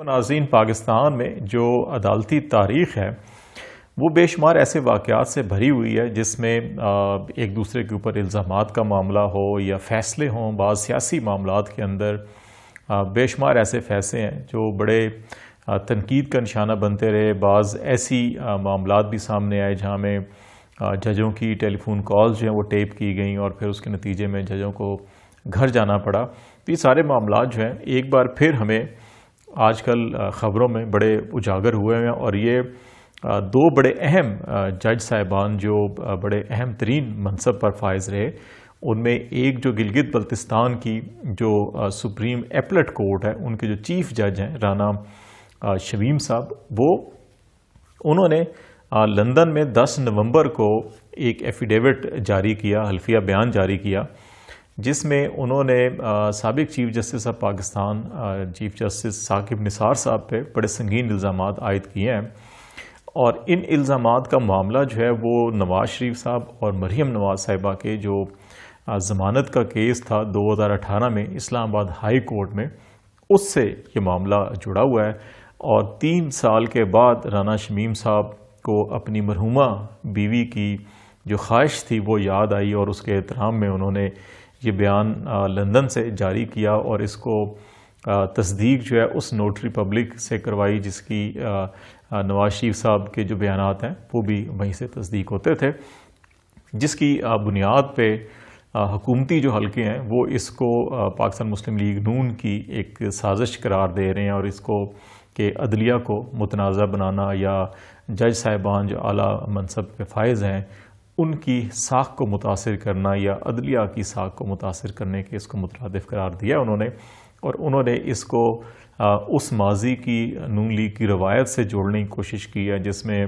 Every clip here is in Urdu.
ناظرین، پاکستان میں جو عدالتی تاریخ ہے وہ بے شمار ایسے واقعات سے بھری ہوئی ہے جس میں ایک دوسرے کے اوپر الزامات کا معاملہ ہو یا فیصلے ہوں۔ بعض سیاسی معاملات کے اندر بے شمار ایسے فیصلے ہیں جو بڑے تنقید کا نشانہ بنتے رہے۔ بعض ایسی معاملات بھی سامنے آئے جہاں میں ججوں کی ٹیلی فون کالز جو ہیں وہ ٹیپ کی گئیں اور پھر اس کے نتیجے میں ججوں کو گھر جانا پڑا۔ تو یہ سارے معاملات جو ہیں ایک بار پھر ہمیں آج کل خبروں میں بڑے اجاگر ہوئے ہیں، اور یہ دو بڑے اہم جج صاحبان جو بڑے اہم ترین منصب پر فائز رہے، ان میں ایک جو گلگت بلتستان کی جو سپریم ایپلٹ کورٹ ہے ان کے جو چیف جج ہیں رانا شمیم صاحب، انہوں نے لندن میں 10 نومبر کو ایک ایفیڈیوٹ جاری کیا، حلفیہ بیان جاری کیا، جس میں انہوں نے سابق chief justice of Pakistan chief justice Saqib Nisar صاحب پہ بڑے سنگین الزامات عائد کیے ہیں۔ اور ان الزامات کا معاملہ جو ہے وہ نواز شریف صاحب اور مریم نواز صاحبہ کے جو ضمانت کا کیس تھا 2018 میں اسلام آباد ہائی کورٹ میں، اس سے یہ معاملہ جڑا ہوا ہے۔ اور 3 سال کے بعد رانا شمیم صاحب کو اپنی مرحومہ بیوی کی جو خواہش تھی وہ یاد آئی، اور اس کے احترام میں انہوں نے یہ بیان لندن سے جاری کیا، اور اس کو تصدیق جو ہے اس نوٹری پبلک سے کروائی جس کی نواز شریف صاحب کے جو بیانات ہیں وہ بھی وہیں سے تصدیق ہوتے تھے، جس کی بنیاد پہ حکومتی جو حلقے ہیں وہ اس کو پاکستان مسلم لیگ نون کی ایک سازش قرار دے رہے ہیں، اور اس کو کہ عدلیہ کو متنازع بنانا یا جج صاحبان جو اعلیٰ منصب پہ فائز ہیں ان کی ساکھ کو متاثر کرنا یا عدلیہ کی ساکھ کو متاثر کرنے کے اس کو مترادف قرار دیا انہوں نے، اور انہوں نے اس کو اس ماضی کی نون لیگ کی روایت سے جوڑنے کی کوشش کی ہے، جس میں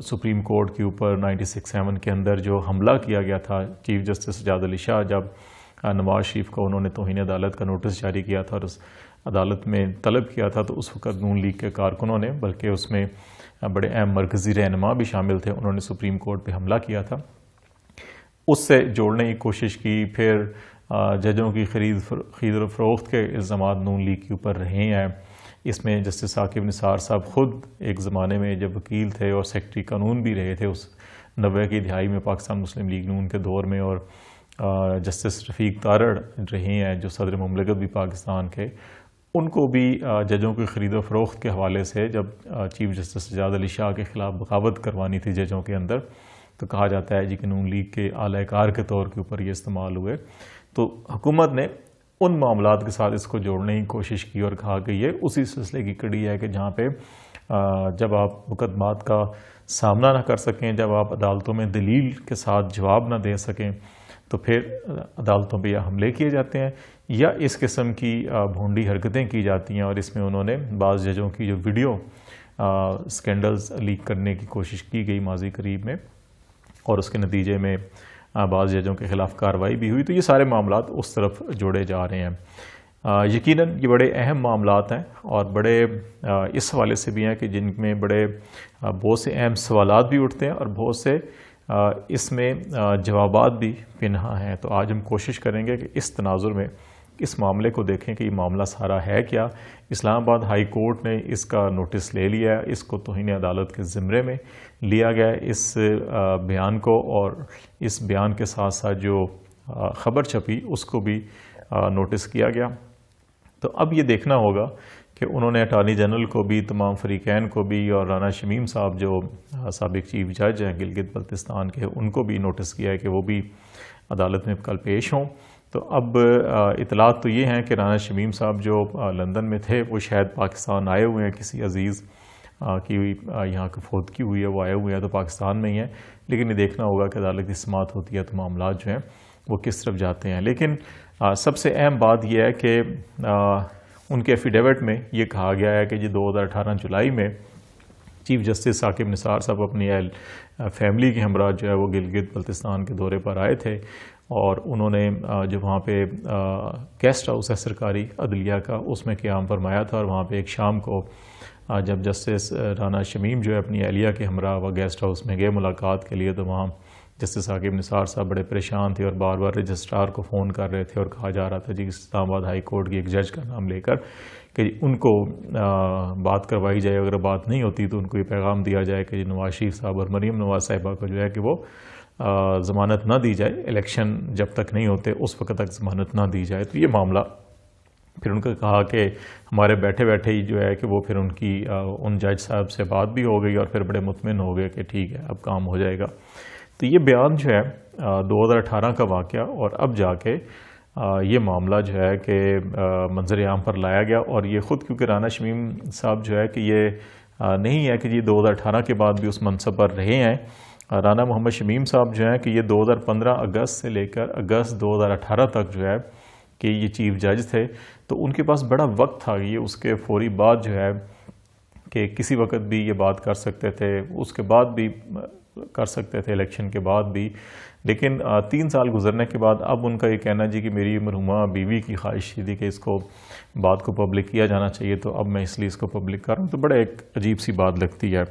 سپریم کورٹ کے اوپر 96-7 کے اندر جو حملہ کیا گیا تھا چیف جسٹس سجاد علی شاہ، جب نواز شریف کو انہوں نے توہین عدالت کا نوٹس جاری کیا تھا اور اس عدالت میں طلب کیا تھا، تو اس وقت نون لیگ کے کارکنوں نے، بلکہ اس میں بڑے اہم مرکزی رہنما بھی شامل تھے، انہوں نے سپریم کورٹ پہ حملہ کیا تھا، اس سے جوڑنے کی کوشش کی۔ پھر ججوں کی خرید و فروخت کے الزامات نون لیگ کے اوپر رہے ہیں۔ اس میں جسٹس ثاقب نثار صاحب خود ایک زمانے میں جب وکیل تھے اور سیکرٹری قانون بھی رہے تھے اس 90 کی دہائی میں پاکستان مسلم لیگ نون کے دور میں، اور جسٹس رفیق تارڑ رہے ہیں جو صدر مملکت بھی پاکستان کے، ان کو بھی ججوں کی خرید و فروخت کے حوالے سے جب چیف جسٹس سجاد علی شاہ کے خلاف بغاوت کروانی تھی ججوں کے اندر، تو کہا جاتا ہے کہ نون لیگ کے اعلی کار کے طور کے اوپر یہ استعمال ہوئے۔ تو حکومت نے ان معاملات کے ساتھ اس کو جوڑنے کی کوشش کی اور کہا کہ یہ اسی سلسلے کی کڑی ہے کہ جہاں پہ جب آپ مقدمات کا سامنا نہ کر سکیں، جب آپ عدالتوں میں دلیل کے ساتھ جواب نہ دے سکیں، تو پھر عدالتوں پہ یا حملے کیے جاتے ہیں یا اس قسم کی بھونڈی حرکتیں کی جاتی ہیں۔ اور اس میں انہوں نے بعض ججوں کی جو ویڈیو سکینڈلز لیک کرنے کی کوشش کی گئی ماضی قریب میں، اور اس کے نتیجے میں بعض ججوں کے خلاف کارروائی بھی ہوئی، تو یہ سارے معاملات اس طرف جوڑے جا رہے ہیں۔ یقیناً یہ بڑے اہم معاملات ہیں اور بڑے اس حوالے سے بھی ہیں کہ جن میں بڑے بہت سے اہم سوالات بھی اٹھتے ہیں اور بہت سے اس میں جوابات بھی پنہاں ہیں۔ تو آج ہم کوشش کریں گے کہ اس تناظر میں اس معاملے کو دیکھیں کہ یہ معاملہ سارا ہے کیا۔ اسلام آباد ہائی کورٹ نے اس کا نوٹس لے لیا ہے، اس کو توہین عدالت کے زمرے میں لیا گیا ہے اس بیان کو، اور اس بیان کے ساتھ ساتھ جو خبر چھپی اس کو بھی نوٹس کیا گیا۔ تو اب یہ دیکھنا ہوگا کہ انہوں نے اٹارنی جنرل کو بھی، تمام فریقین کو بھی، اور رانا شمیم صاحب جو سابق چیف جج ہیں گلگت بلتستان کے، ان کو بھی نوٹس کیا ہے کہ وہ بھی عدالت میں کل پیش ہوں۔ تو اب اطلاعات تو یہ ہیں کہ رانا شمیم صاحب جو لندن میں تھے وہ شاید پاکستان آئے ہوئے ہیں، کسی عزیز کی یہاں کی فوتگی ہوئی ہے، وہ آئے ہوئے ہیں تو پاکستان میں ہی ہیں، لیکن یہ دیکھنا ہوگا کہ عدالت کی سماعت ہوتی ہے تو معاملات جو ہیں وہ کس طرف جاتے ہیں۔ لیکن سب سے اہم بات یہ ہے کہ ان کے ایفیڈیوٹ میں یہ کہا گیا ہے کہ 2018 جولائی میں چیف جسٹس ثاقب نثار صاحب اپنی فیملی کے ہمراہ جو ہے وہ گلگت بلتستان کے دورے پر آئے تھے، اور انہوں نے جو وہاں پہ گیسٹ ہاؤس ہے سرکاری عدلیہ کا، اس میں قیام فرمایا تھا، اور وہاں پہ ایک شام کو جب جسٹس رانا شمیم جو ہے اپنی اہلیہ کے ہمراہ وہ گیسٹ ہاؤس میں گئے ملاقات کے لیے، تو وہاں جسٹس ثاقب نثار صاحب بڑے پریشان تھے اور بار بار رجسٹرار کو فون کر رہے تھے اور کہا جا رہا تھا جی اسلام آباد ہائی کورٹ کی ایک جج کا نام لے کر کہ ان کو بات کروائی جائے، اگر بات نہیں ہوتی تو ان کو یہ پیغام دیا جائے کہ نواز شریف صاحب اور مریم نواز صاحبہ کو جو ہے کہ وہ ضمانت نہ دی جائے، الیکشن جب تک نہیں ہوتے اس وقت تک ضمانت نہ دی جائے۔ تو یہ معاملہ پھر ان کو کہا کہ ہمارے بیٹھے بیٹھے ہی جو ہے کہ وہ پھر ان جج صاحب سے بات بھی ہو گئی اور پھر بڑے مطمئن ہو گئے کہ ٹھیک ہے اب کام ہو جائے گا۔ تو یہ بیان جو ہے 2018 کا واقعہ، اور اب جا کے یہ معاملہ جو ہے کہ منظر عام پر لایا گیا، اور یہ خود کیونکہ رانا شمیم صاحب جو ہے کہ یہ نہیں ہے کہ یہ 2018 کے بعد بھی اس منصب پر رہے ہیں۔ رانا محمد شمیم صاحب جو ہیں کہ یہ 2015 اگست سے لے کر اگست 2018 تک جو ہے کہ یہ چیف جج تھے، تو ان کے پاس بڑا وقت تھا، یہ اس کے فوری بعد جو ہے کہ کسی وقت بھی یہ بات کر سکتے تھے، اس کے بعد بھی کر سکتے تھے، الیکشن کے بعد بھی۔ لیکن 3 سال گزرنے کے بعد اب ان کا یہ کہنا جی کہ میری مرحومہ بیوی کی خواہش تھی کہ اس کو بات کو پبلک کیا جانا چاہیے، تو اب میں اس لیے اس کو پبلک کر رہا ہوں، تو بڑا ایک عجیب سی بات لگتی ہے۔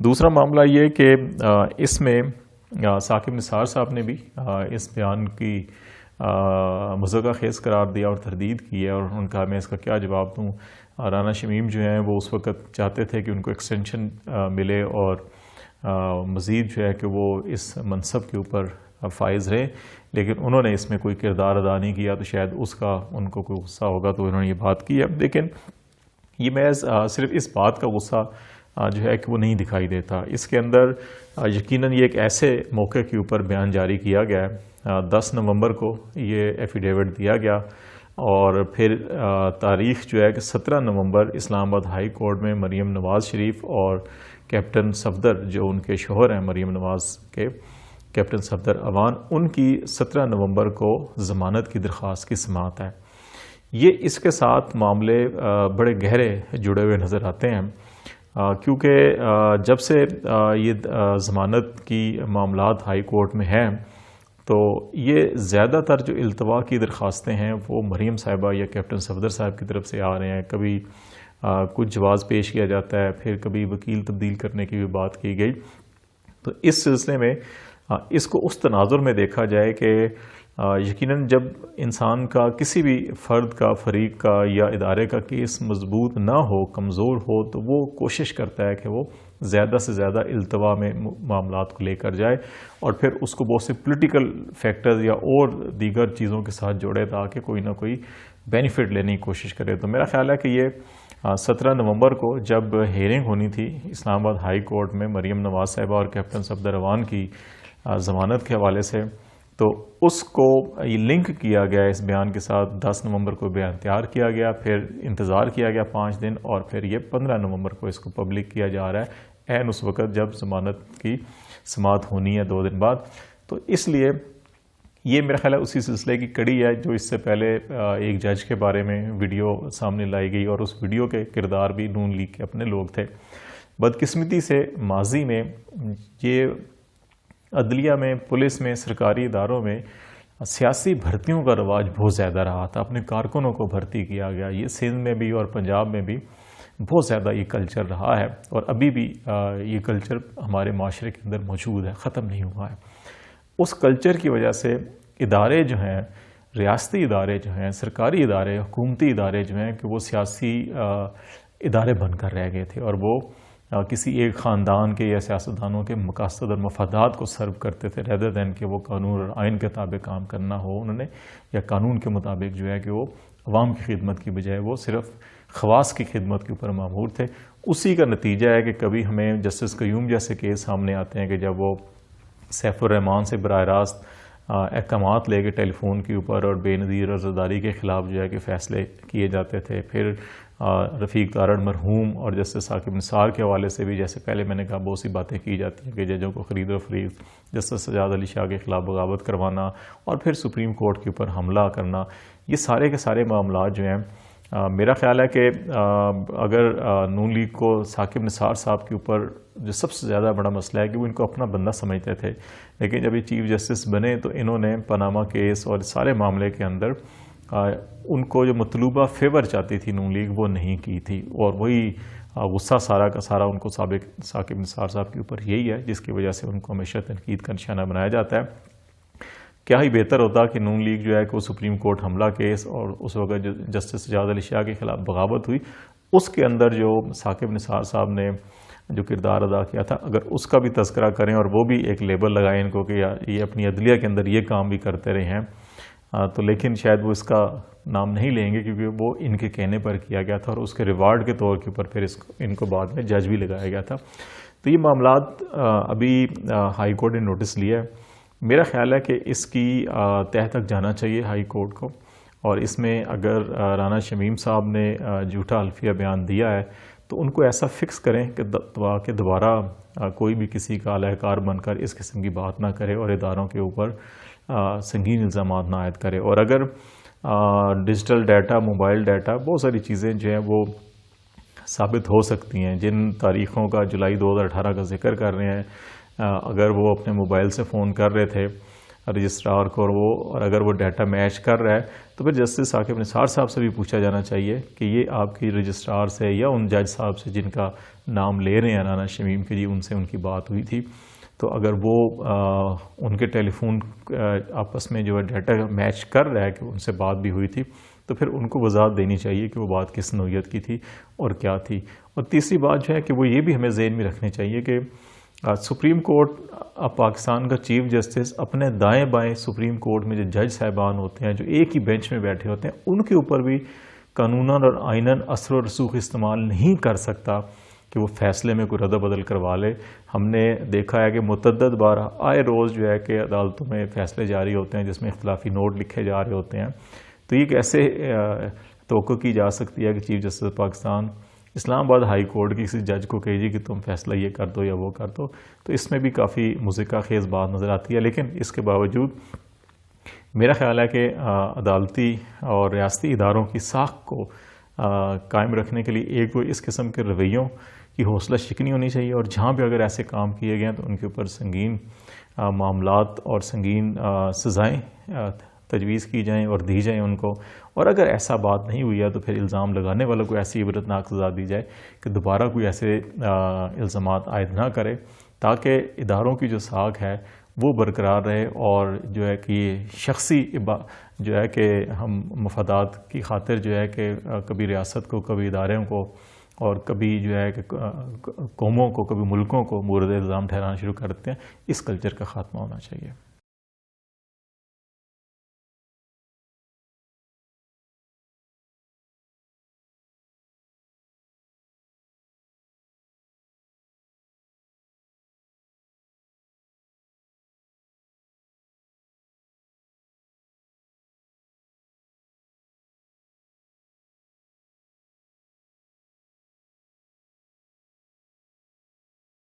دوسرا معاملہ یہ کہ اس میں ثاقب نثار صاحب نے بھی اس بیان کی مضحکہ خیز قرار دیا اور تردید کی ہے، اور انہوں نے کہا میں اس کا کیا جواب دوں۔ رانا شمیم جو ہیں وہ اس وقت چاہتے تھے کہ ان کو ایکسٹینشن ملے اور مزید جو ہے کہ وہ اس منصب کے اوپر فائز رہے، لیکن انہوں نے اس میں کوئی کردار ادا نہیں کیا، تو شاید اس کا ان کو کوئی غصہ ہوگا تو انہوں نے یہ بات کی ہے۔ لیکن یہ محض صرف اس بات کا غصہ جو ہے کہ وہ نہیں دکھائی دیتا، اس کے اندر یقیناً یہ ایک ایسے موقع کے اوپر بیان جاری کیا گیا ہے۔ 10 نومبر کو یہ ایفیڈیوٹ دیا گیا، اور پھر تاریخ جو ہے کہ 17 نومبر اسلام آباد ہائی کورٹ میں مریم نواز شریف اور کیپٹن صفدر جو ان کے شوہر ہیں مریم نواز کے، کیپٹن صفدر اوان، ان کی 17 نومبر کو ضمانت کی درخواست کی سماعت ہے۔ یہ اس کے ساتھ معاملے بڑے گہرے جڑے ہوئے نظر آتے ہیں، کیونکہ جب سے یہ ضمانت کی معاملات ہائی کورٹ میں ہیں تو یہ زیادہ تر جو التوا کی درخواستیں ہیں وہ مریم صاحبہ یا کیپٹن صفدر صاحب کی طرف سے آ رہے ہیں۔ کبھی کچھ جواز پیش کیا جاتا ہے، پھر کبھی وکیل تبدیل کرنے کی بھی بات کی گئی۔ تو اس سلسلے میں اس کو اس تناظر میں دیکھا جائے کہ یقیناً جب انسان کا کسی بھی فرد کا، فریق کا یا ادارے کا کیس مضبوط نہ ہو، کمزور ہو، تو وہ کوشش کرتا ہے کہ وہ زیادہ سے زیادہ التوا میں معاملات کو لے کر جائے، اور پھر اس کو بہت سے پولیٹیکل فیکٹرز یا اور دیگر چیزوں کے ساتھ جوڑے تاکہ کوئی نہ کوئی بینیفٹ لینے کی کوشش کرے۔ تو میرا خیال ہے کہ یہ 17 نومبر کو جب ہیئرنگ ہونی تھی اسلام آباد ہائی کورٹ میں مریم نواز صاحبہ اور کیپٹن صفدر اوان کی ضمانت کے حوالے سے، تو اس کو یہ لنک کیا گیا اس بیان کے ساتھ۔ 10 نومبر کو بیان تیار کیا گیا، پھر انتظار کیا گیا 5 دن، اور پھر یہ 15 نومبر کو اس کو پبلک کیا جا رہا ہے، عین اس وقت جب ضمانت کی سماعت ہونی ہے 2 دن بعد۔ تو اس لیے یہ میرا خیال ہے اسی سلسلے کی کڑی ہے جو اس سے پہلے ایک جج کے بارے میں ویڈیو سامنے لائی گئی، اور اس ویڈیو کے کردار بھی نون لیگ کے اپنے لوگ تھے۔ بدقسمتی سے ماضی میں یہ عدلیہ میں، پولیس میں، سرکاری اداروں میں سیاسی بھرتیوں کا رواج بہت زیادہ رہا تھا، اپنے کارکنوں کو بھرتی کیا گیا۔ یہ سندھ میں بھی اور پنجاب میں بھی بہت زیادہ یہ کلچر رہا ہے، اور ابھی بھی یہ کلچر ہمارے معاشرے کے اندر موجود ہے، ختم نہیں ہوا ہے۔ اس کلچر کی وجہ سے ادارے جو ہیں، ریاستی ادارے جو ہیں، سرکاری ادارے، حکومتی ادارے جو ہیں کہ وہ سیاسی ادارے بن کر رہ گئے تھے، اور وہ کسی ایک خاندان کے یا سیاستدانوں کے مقاصد اور مفادات کو سرو کرتے تھے، ریدر دین کہ وہ قانون اور آئین کے تابع کام کرنا ہو انہوں نے، یا قانون کے مطابق جو ہے کہ وہ عوام کی خدمت کی بجائے وہ صرف خواص کی خدمت کے اوپر مامور تھے۔ اسی کا نتیجہ ہے کہ کبھی ہمیں جسٹس قیوم جیسے کیس سامنے آتے ہیں کہ جب وہ سیف الرحمان سے براہ راست احکامات لے کے ٹیلی فون کے اوپر اور بے نظیر عزاداری کے خلاف جو ہے کہ فیصلے کیے جاتے تھے۔ پھر رفیق تارڑ مرحوم اور جسٹس ثاقب نثار کے حوالے سے بھی جیسے پہلے میں نے کہا بہت سی باتیں کی جاتی ہیں کہ ججوں کو خرید و فروخت، جسٹس سجاد علی شاہ کے خلاف بغاوت کروانا، اور پھر سپریم کورٹ کے اوپر حملہ کرنا، یہ سارے کے سارے معاملات جو ہیں میرا خیال ہے کہ اگر نون لیگ کو ثاقب نثار صاحب کے اوپر جو سب سے زیادہ بڑا مسئلہ ہے کہ وہ ان کو اپنا بندہ سمجھتے تھے، لیکن جب یہ چیف جسٹس بنے تو انہوں نے پاناما کیس اور سارے معاملے کے اندر ان کو جو مطلوبہ فیور چاہتی تھی نون لیگ وہ نہیں کی تھی، اور وہی غصہ سارا کا سارا ان کو ثاقب نثار صاحب کے اوپر یہی ہے جس کی وجہ سے ان کو ہمیشہ تنقید کا نشانہ بنایا جاتا ہے۔ کیا ہی بہتر ہوتا کہ نون لیگ جو ہے کہ وہ سپریم کورٹ حملہ کیس اور اس وقت جو جسٹس سجاد علی شاہ کے خلاف بغاوت ہوئی اس کے اندر جو ثاقب نثار صاحب نے جو کردار ادا کیا تھا اگر اس کا بھی تذکرہ کریں اور وہ بھی ایک لیبل لگائیں ان کو کہ یہ اپنی عدلیہ کے اندر یہ کام بھی کرتے رہے ہیں تو لیکن شاید وہ اس کا نام نہیں لیں گے کیونکہ وہ ان کے کہنے پر کیا گیا تھا اور اس کے ریوارڈ کے طور کے اوپر پھر ان کو بعد میں جج بھی لگایا گیا تھا. تو یہ معاملات ابھی ہائی کورٹ نے نوٹس لیا ہے. میرا خیال ہے کہ اس کی تہہ تک جانا چاہیے ہائی کورٹ کو, اور اس میں اگر رانا شمیم صاحب نے جھوٹا حلفیہ بیان دیا ہے تو ان کو ایسا فکس کریں کہ دوبارہ کوئی بھی کسی کا اعلی کار بن کر اس قسم کی بات نہ کرے اور اداروں کے اوپر سنگین الزامات نہ عائد کرے. اور اگر ڈیجیٹل ڈیٹا, موبائل ڈیٹا, بہت ساری چیزیں جو ہیں وہ ثابت ہو سکتی ہیں جن تاریخوں کا جولائی 2018 کا ذکر کر رہے ہیں, اگر وہ اپنے موبائل سے فون کر رہے تھے رجسٹرار کو اور اگر وہ ڈیٹا میچ کر رہا ہے تو پھر جسٹس ثاقب نثار صاحب سے بھی پوچھا جانا چاہیے کہ یہ آپ کی رجسٹرار سے یا ان جج صاحب سے جن کا نام لے رہے ہیں رانا شمیم کے, جی ان سے ان کی بات ہوئی تھی, تو اگر وہ ان کے ٹیلی فون آپس میں جو ہے ڈیٹا میچ کر رہا ہے کہ ان سے بات بھی ہوئی تھی تو پھر ان کو وضاحت دینی چاہیے کہ وہ بات کس نوعیت کی تھی اور کیا تھی. اور تیسری بات جو ہے کہ وہ یہ بھی ہمیں ذہن میں رکھنی چاہیے کہ سپریم کورٹ پاکستان کا چیف جسٹس اپنے دائیں بائیں سپریم کورٹ میں جو جج صاحبان ہوتے ہیں جو ایک ہی بینچ میں بیٹھے ہوتے ہیں ان کے اوپر بھی قانوناً اور آئیناً اثر و رسوخ استعمال نہیں کر سکتا کہ وہ فیصلے میں کوئی رد و بدل کروا لے. ہم نے دیکھا ہے کہ متعدد بار آئے روز جو ہے کہ عدالتوں میں فیصلے جاری ہوتے ہیں جس میں اختلافی نوٹ لکھے جا رہے ہوتے ہیں. تو یہ کیسے توقع کی جا سکتی ہے کہ چیف جسٹس پاکستان اسلام آباد ہائی کورٹ کی کسی جج کو کہے جی کہ تم فیصلہ یہ کر دو یا وہ کر دو. تو اس میں بھی کافی مضحکہ خیز بات نظر آتی ہے. لیکن اس کے باوجود میرا خیال ہے کہ عدالتی اور ریاستی اداروں کی ساکھ کو قائم رکھنے کے لیے ایک وہ اس قسم کے رویوں کی حوصلہ شکنی ہونی چاہیے, اور جہاں پہ اگر ایسے کام کیے گئے ہیں تو ان کے اوپر سنگین معاملات اور سنگین سزائیں تجویز کی جائیں اور دی جائیں ان کو. اور اگر ایسا بات نہیں ہوئی ہے تو پھر الزام لگانے والوں کو ایسی عبرتناک سزا دی جائے کہ دوبارہ کوئی ایسے الزامات عائد نہ کرے, تاکہ اداروں کی جو ساکھ ہے وہ برقرار رہے اور جو ہے کہ یہ شخصی جو ہے کہ ہم مفادات کی خاطر جو ہے کہ کبھی ریاست کو, کبھی اداروں کو اور کبھی جو ہے کہ قوموں کو, کبھی ملکوں کو مورد الزام ٹھہرانا شروع کر دیتے ہیں, اس کلچر کا خاتمہ ہونا چاہیے.